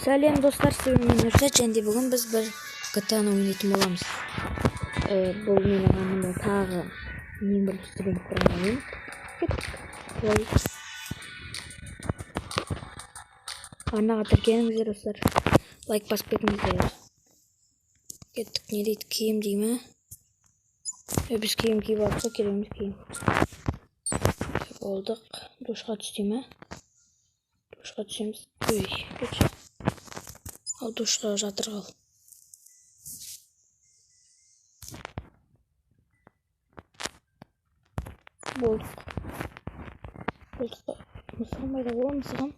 Сәлем достар, мен Нұрсат, және бүгін біз бір GTA-ны ойнайтын боламыз. Бұл менің анымда тағы ең бір студент құрған ойын. Арнаға тіркеліңіздер достар. Лайк басып кетіңіздер. Кеттік, не дейді, киім дей ме? Біз киім киіп алып кереміз киім. Болдық. Душқа түс дей ме? Душқа түсеміз. Ой, кетші. Ал душқа жатыр қал. Болдық. Мысығым байда бола, мысығым.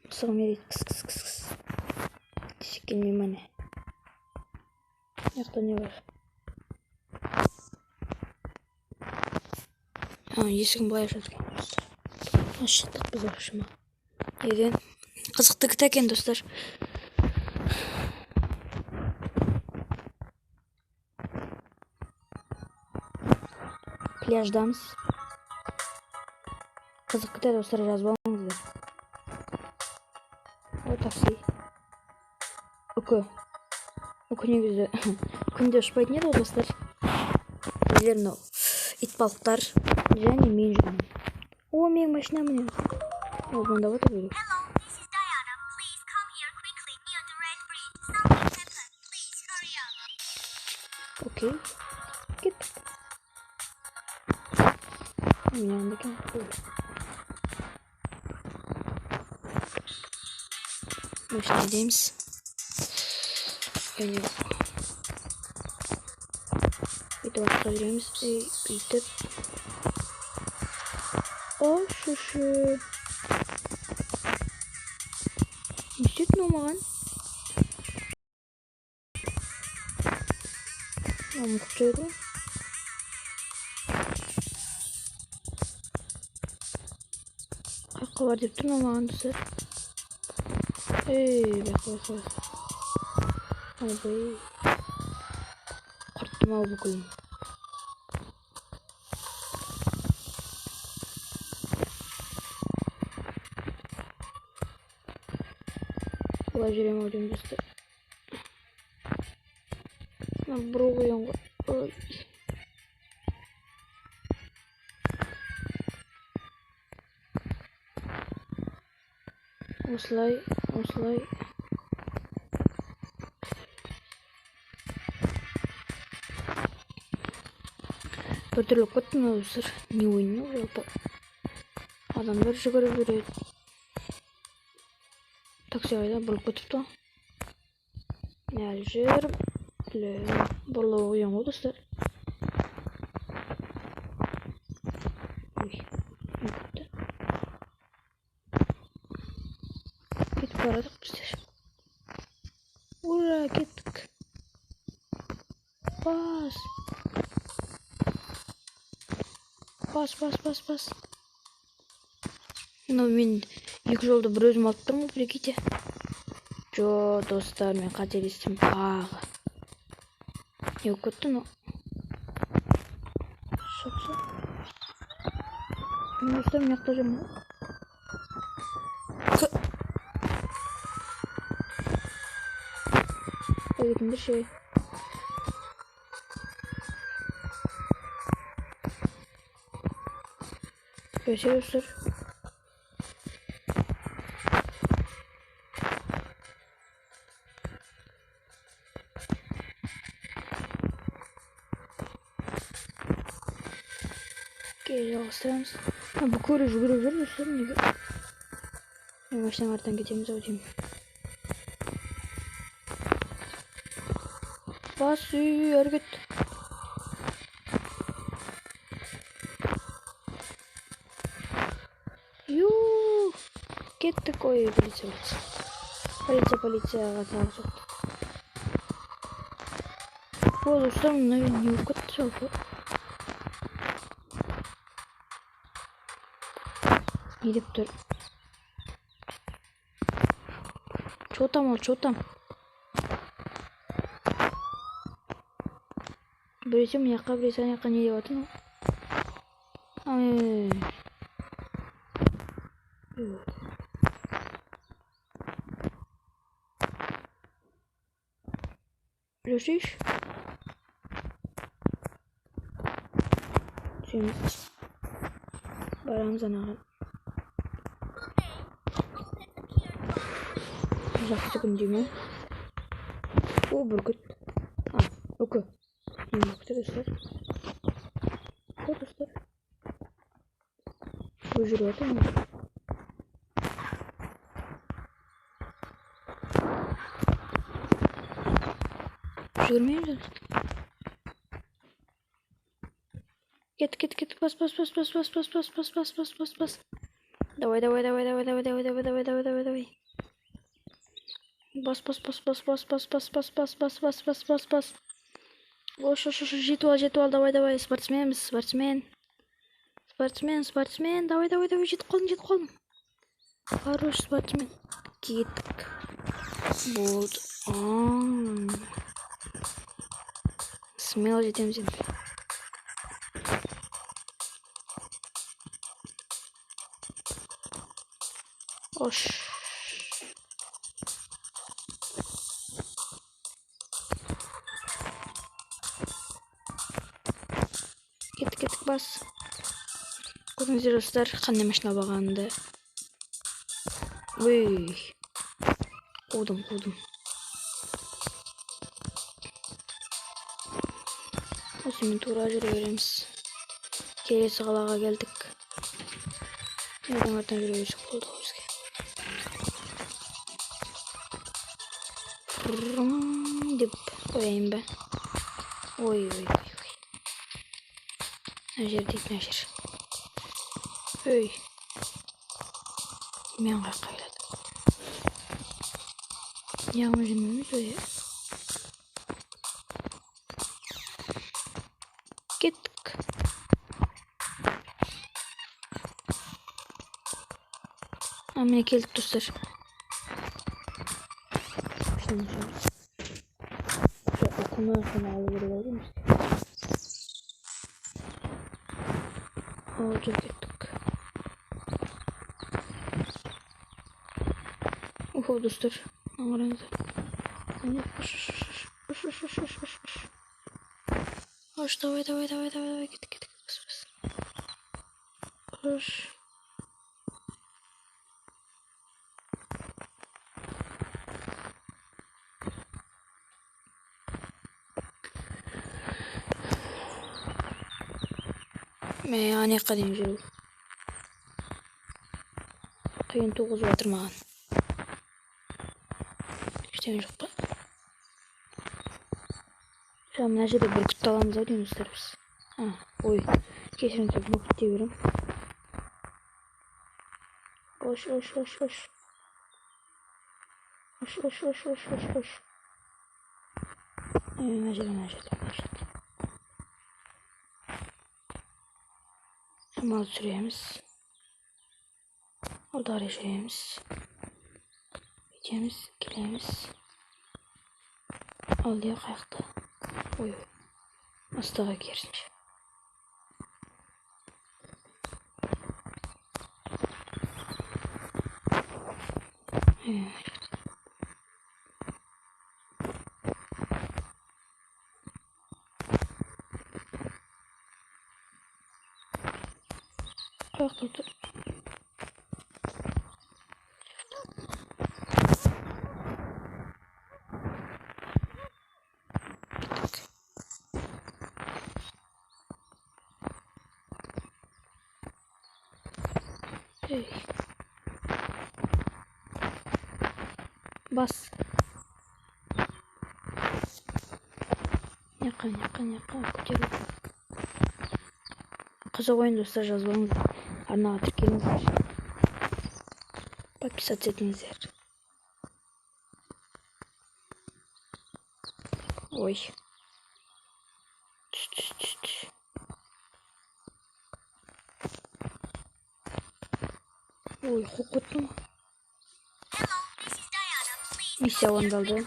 Мысығым ерейді, кіс. Тешеккен мемане. Яқта не бар? Есігім былай жатыр. Ашыттық біз оқшыма. Еген қызықты кіт екен достар. Пляждамыз. Қызық кіт достар, жазып алыңыздар. О, такси. Үкі негізі күнде ұшпайтын еді достар. Елер мынау итбалықтар және мен жүрмін. О, менің машина міне. Ол бұнда отыр бөлек. Окей. Кеттік. Мен анда екен. Машина дейміз. Бүйтіп атқа жүреміз. Бүйтіп. О, шүші. Не істетін ол маған? Мұқып жүреді. Қаққа бар деп тұрмын маған достар. Баққа. Айбай. Құрттым ау бүкілін. Бұлай жүрем өдем достар. Бір оғайын ғой. Осылай. Бір түрлі көттім өздер. Не ойын жалпы. Адамдар жүгіріп жүреді. Такси қайда бұрып көтіпті. Әлі жүріп. Бұрылы ойын ғой достар. Кетіп барадық біздер. Ура, кеттік. Бас. Мен екі жолды бір өзім алып тұрмын, прикиньте. Жо, достар, мен қателестім. Бағы. Не көтті, но. Шоқса. Мен достар, мен яқта жүрмін. Қойдыңды ше. Көрсе достар. Жалғастырамыз. Бұл көрі жүгіріп жүр достар, неге? Мен машинаның артынан кетеміз ау деймін. Бас үй, әргет. Юу, кеттік. Ой, полицияға тағы соқты. О, достар, мұнай не өп кетті жалпы. Не деп тұр? Чотам. Біресе мияққа, біресе аяққа не деп атын? Görüşürüz. Suyumuz. Baramıza nağın. Uzak çıkın değil mi? O burkut. Ha, oku. Şimdi okuyacak dostlar. O dostlar. Bu jüri atı mı? Görmüyor musun? Git bas. Давай. Bas. Koş. Жетуал, давай. Спортсмен. Давай. Жет қалдың. Хорош спортсмен. Кеттік. Болды. Смело жетеміз енді. Ош. Кеттік бас. Көрдіңіздер достар, қандай машина бағанды. Ой. Қудым. Осымен тура жүре береміз. Келесі қалаға келдік. Ердің артынан жүре берсек болды ғой бізге. Деп қояйын ба. Ой. Мына жер дейді, мына жер. Ой. Мен қайқайлады. Яғын жүрмеміз ой. Кеттік. Міне келдік достар. Okuma kanalı veriyorum. Olacak ettik. Dostlar. Aranızda. Hoş, давай. Git. Hoş. Yani kadın жүру. Қиын туғызып жатыр маған. Ештеңе жоқ па? Мына жерде бүркітті аламыз ау деймін достар біз. Ой, кешіріңіздер, бүркіт дей берем. Ош. Мына жерде. Mal süremiz. Orada arayacağımız. Gideceğimiz, kilemiz. Aldıya kayakta. Oy. Astığa girince. Evet. Kayakta. Bas. Yakın көтеру. Қызық ойын достар, жазбаңыздар. Арнаға тіркеліңіздер. Подписаться етіңіздер. Ой. Түс. Ой, қоқытты ма? Миссия орындалды.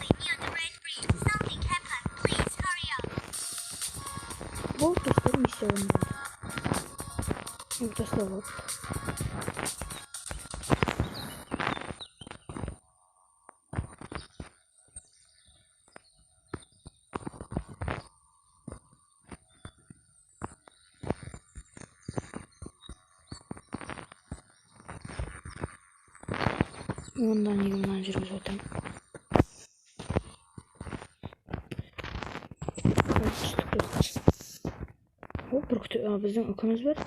Болды достар, миссия орындалды. Ортасында болды. Ondan yıldan жүргізіп отырмын. О, бүркіт, біздің үкіміз бар.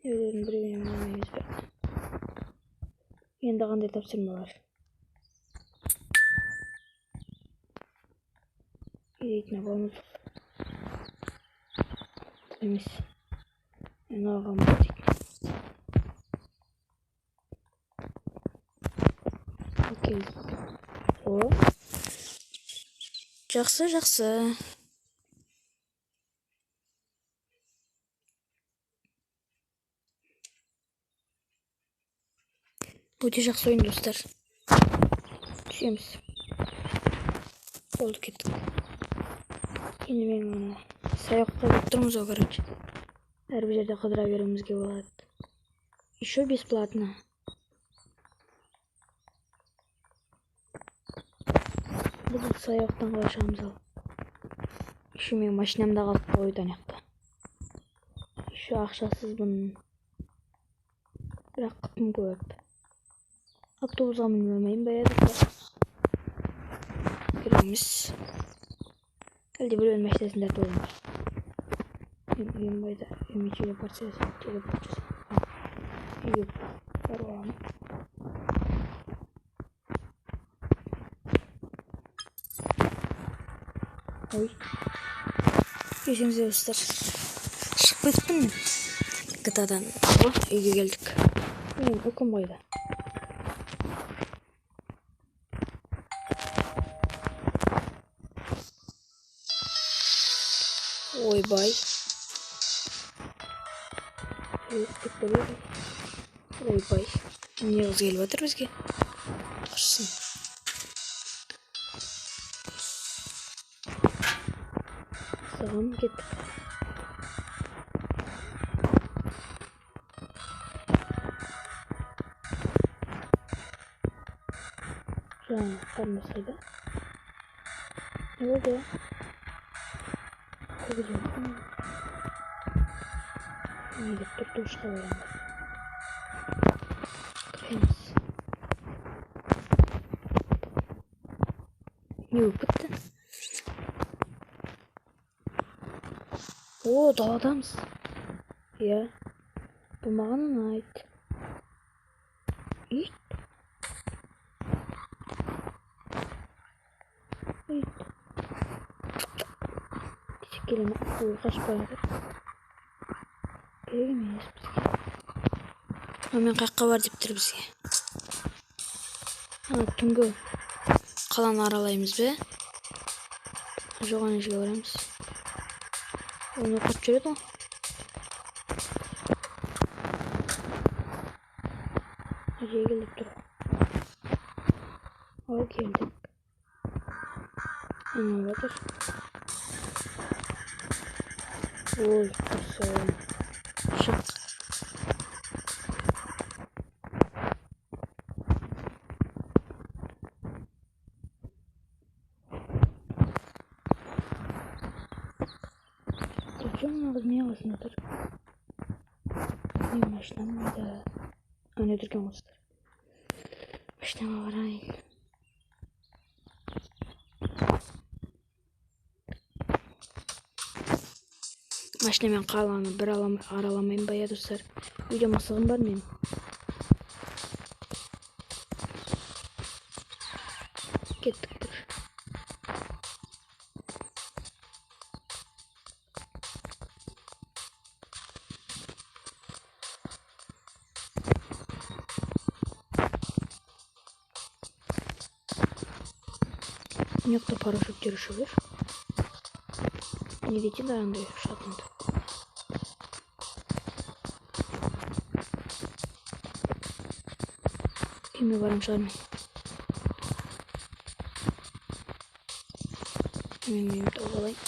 Evlerin bir yemeğimiz var. Енді қандай тапсырмалар? Дейтін апамыз емес. Мен ағам бар дейтін. Келдік. О, жақсы, жақсы. Өте жақсы ойын, достар. Түсеміз. Болды, кеттік. Енді мен саяққа келіп тұрмыз ғой, короче. Әрбір жерде қыдыра беруімізге болады. Еще бесплатно. Бұл саяқтан қалай шығамыз ал. Еще мен машинамда қалып қойды анаяқта. Еще ақшасызбын. Бірақ қытым көп. Автобусқа мініп алмаймын ба еді? Кіреміз. Әлде біреудің машинасында тартып аламыз. Үйім байда. Үйіме телепорт жасап. Үйге барып аламын. Ой. Есіңізде достар. Шығып кетіппін. GTA-дан. Үйге келдік. Мен үкім қойды. Ойбай. Ойбай. Не қыз келіп жатыр бізге? Қырсын. Саған кеттік. Жаңа қармыз қайда? Не болды? Көбіз өтті. Недеп тұрды ұшқа барамыз. Кіреміз. Не өп бітті? О, даладамыз. Иә. Бұл маған ұнайды. Ит. Ит. Десек келемі. Ой, қашпайды. Керек емес бізге. Мен қаққа бар деп тұр бізге. Түнгі қаланы аралаймыз бе? Жоған жерге барамыз. Оны оқып жүреді ғой. Жерге келдік тұр. Ал келдік. Ана батыр. Ой, құрсын. Шық. Причем надо смеялась на tur. Не машинам да. Аны өтірген қостар. Машинама барайын. Машинамен қаланы бір араламайын ба я, достар. Үйде мысығым бар мен. Кеттік бір. Мыняқта парашюттер ұшып жүр. Не дейтін андай ұшатынды. Үйме барым шығармын. Мен үйім тауып алайын.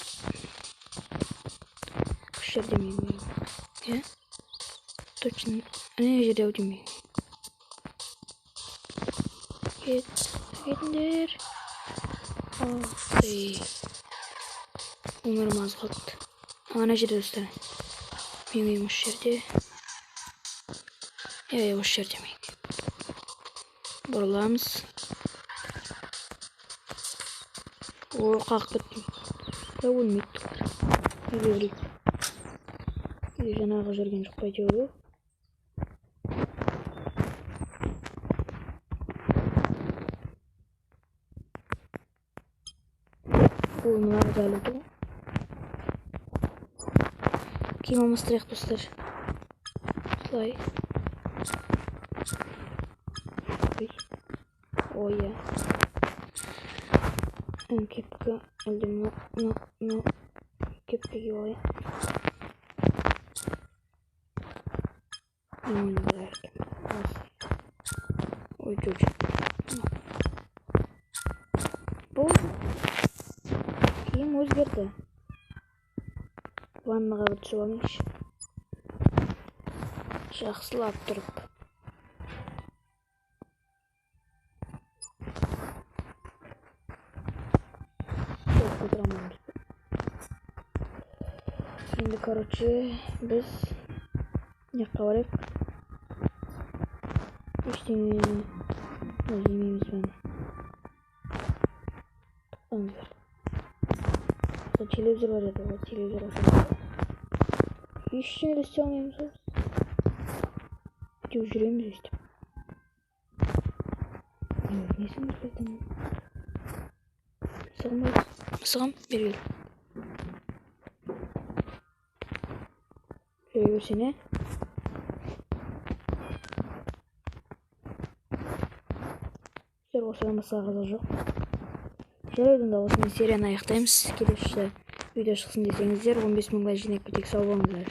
Үш жерде мен үйім. Е? Точно. Әне жерде ау демейін. Кетіндер. Ой. Өмірім аз қалды. Ана жерде достар. Мен үйім үш жерде. Осы жерде мен. Bұрыламыз. О, қақпыт. Да өлмейді. Үйрек. Жаңағы жүрген жоқ па әйтеуір. Бұл мына әлі тұр. Киім алмастырайық достар. Слай. Ой, я. Кепка. Әлде мұны кепка киіп алайын. Ой, чуть. Бұл киім өзгерді. Ваннаға бір түсіп алайыншы. Жақсылап тұрып. Енді, короче, біз жаққа барайық. Ештеңені өзімейміз бәні. Тоқтаңыздар. Телевизор бар еді, телевизор бар. Ештеңе де істей алмаймыз ғой. Әйтеуір жүреміз өстіп. Несін көрсетім? Мысығым бар. Мысығым, бері кел. Жүре берсене. Осыдан басқа қызық жоқ. Жарайды, осымен серияны аяқтаймыз. Келесі видео шықсын десеңіздер 15 мыңға жинап кетейік. Сау болыңыздар.